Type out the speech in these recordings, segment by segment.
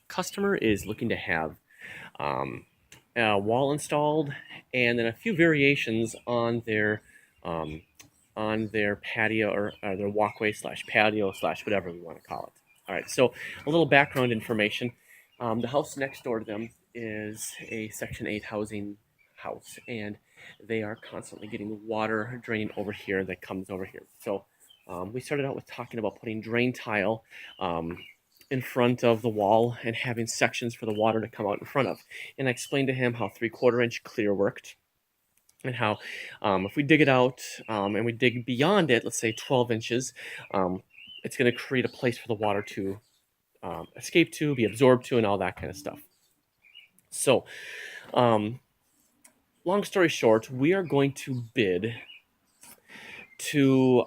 customer is looking to have a wall installed and then a few variations um, on their patio or their walkway slash patio slash whatever we want to call it. All right, so a little background information. The house next door to them is a Section 8 housing house, and they are constantly getting water draining over here that comes over here. So we started out with talking about putting drain tile in front of the wall and having sections for the water to come out in front of. And I explained to him how 3/4 inch clear worked and how if we dig it out and we dig beyond it, let's say 12 inches, it's going to create a place for the water to escape to, be absorbed to, and all that kind of stuff. So, long story short, we are going to bid to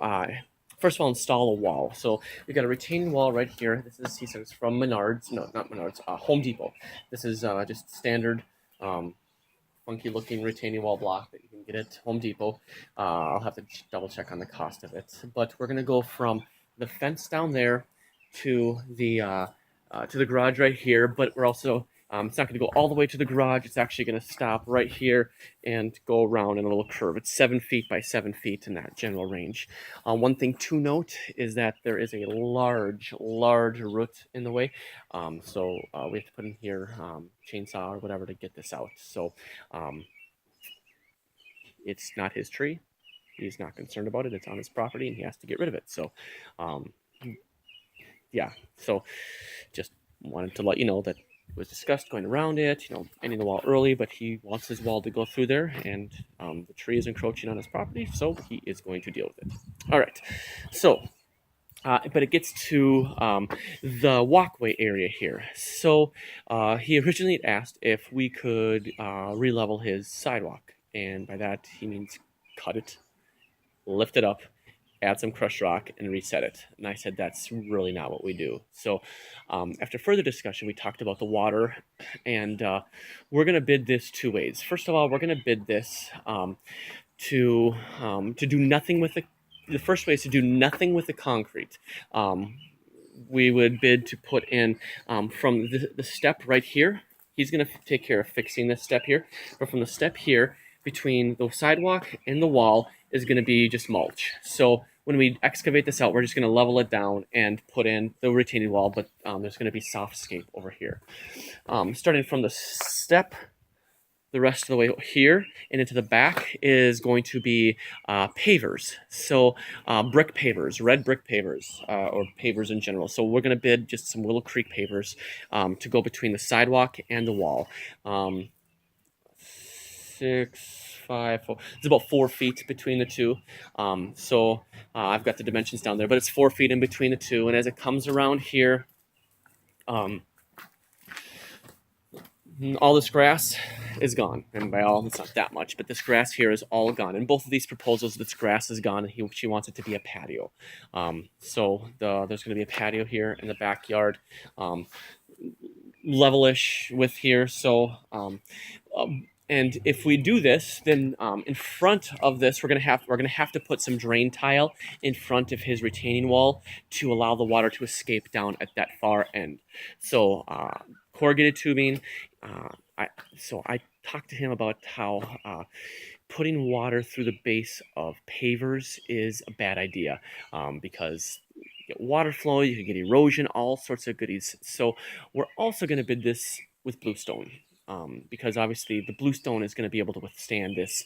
first of all install a wall. So we got a retaining wall right here. This is, he says, from Menards. No, not Menards. Home Depot. This is just standard funky looking retaining wall block that you can get at Home Depot. I'll have to double check on the cost of it, but we're gonna go from the fence down there to the garage right here. But we're also it's not going to go all the way to the garage. It's actually going to stop right here and go around in a little curve. It's 7 feet by 7 feet in that general range. One thing to note is that there is a large root in the way. So we have to put in here chainsaw or whatever to get this out. So it's not his tree. He's not concerned about it. It's on his property and he has to get rid of it. So yeah, so just wanted to let you know that was discussed going around it, ending the wall early, but he wants his wall to go through there, and the tree is encroaching on his property, so he is going to deal with it. All right, so but it gets to the walkway area here. So he originally asked if we could re-level his sidewalk, and by that he means cut it, lift it up, add some crushed rock, and reset it. And I said, that's really not what we do. So after further discussion, we talked about the water, and we're going to bid this two ways. First of all, we're going to bid this to do nothing with the first way is to do nothing with the concrete. We would bid to put in from the step right here. He's going to take care of fixing this step here. But from the step here, between the sidewalk and the wall, is going to be just mulch. So when we excavate this out, we're just going to level it down and put in the retaining wall, but there's going to be soft scape over here. Starting from the step, the rest of the way here and into the back is going to be pavers. So brick pavers, red brick pavers, or pavers in general. So we're going to bid just some Willow Creek pavers to go between the sidewalk and the wall. 6, 5, 4. It's about 4 feet between the two. So I've got the dimensions down there, but it's 4 feet in between the two. And as it comes around here, all this grass is gone. And by all, it's not that much, but this grass here is all gone. In both of these proposals, this grass is gone, and she wants it to be a patio. So there's going to be a patio here in the backyard, levelish with here. So and if we do this, then in front of this, we're gonna have to put some drain tile in front of his retaining wall to allow the water to escape down at that far end. So corrugated tubing. I talked to him about how putting water through the base of pavers is a bad idea because you get water flow, you can get erosion, all sorts of goodies. So we're also going to bid this with bluestone. Because obviously the bluestone is going to be able to withstand this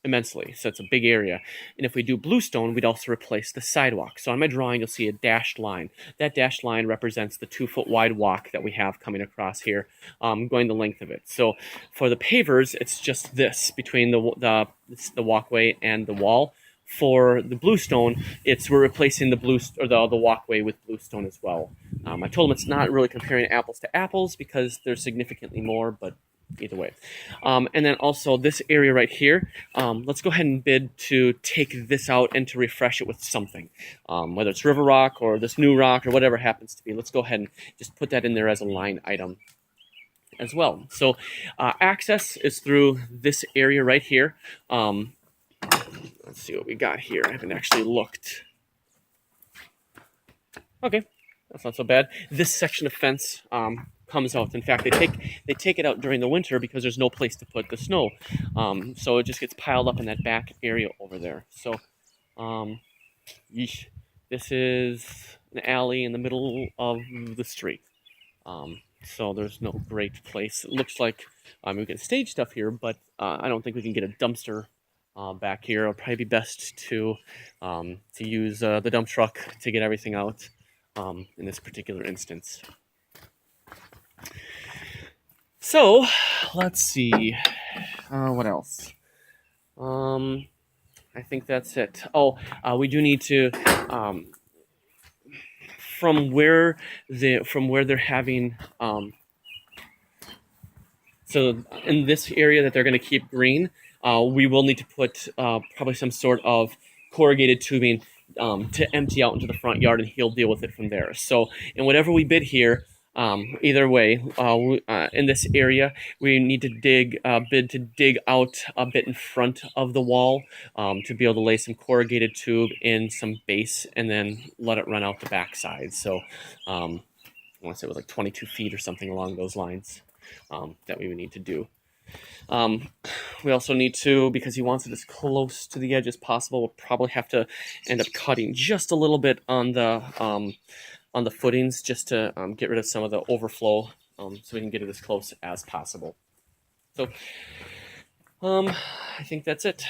immensely. So it's a big area. And if we do bluestone, we'd also replace the sidewalk. So on my drawing, you'll see a dashed line. That dashed line represents the 2-foot wide walk that we have coming across here, going the length of it. So for the pavers, it's just this between the walkway and the wall. For the bluestone, we're replacing the walkway with bluestone as well. I told him it's not really comparing apples to apples because there's significantly more, but either way. And then also this area right here, let's go ahead and bid to take this out and to refresh it with something, whether it's river rock or this new rock or whatever it happens to be. Let's go ahead and just put that in there as a line item as well. So access is through this area right here. Let's see what we got here. I haven't actually looked. Okay. That's not so bad. This section of fence comes out. In fact, they take it out during the winter because there's no place to put the snow, so it just gets piled up in that back area over there. So, yeesh. This is an alley in the middle of the street. So there's no great place. It looks like we can stage stuff here, but I don't think we can get a dumpster back here. It'll probably be best to use the dump truck to get everything out in this particular instance. So let's see. What else? I think that's it. Oh, we do need to from where they're having so in this area that they're going to keep green, we will need to put probably some sort of corrugated tubing to empty out into the front yard, and he'll deal with it from there. So, and whatever we bid here, either way, in this area, we need to bid to dig out a bit in front of the wall to be able to lay some corrugated tube in some base, and then let it run out the backside. So, I want to say it was like 22 feet or something along those lines that we would need to do. We also need to, because he wants it as close to the edge as possible, we'll probably have to end up cutting just a little bit on the footings just to get rid of some of the overflow so we can get it as close as possible. So I think that's it.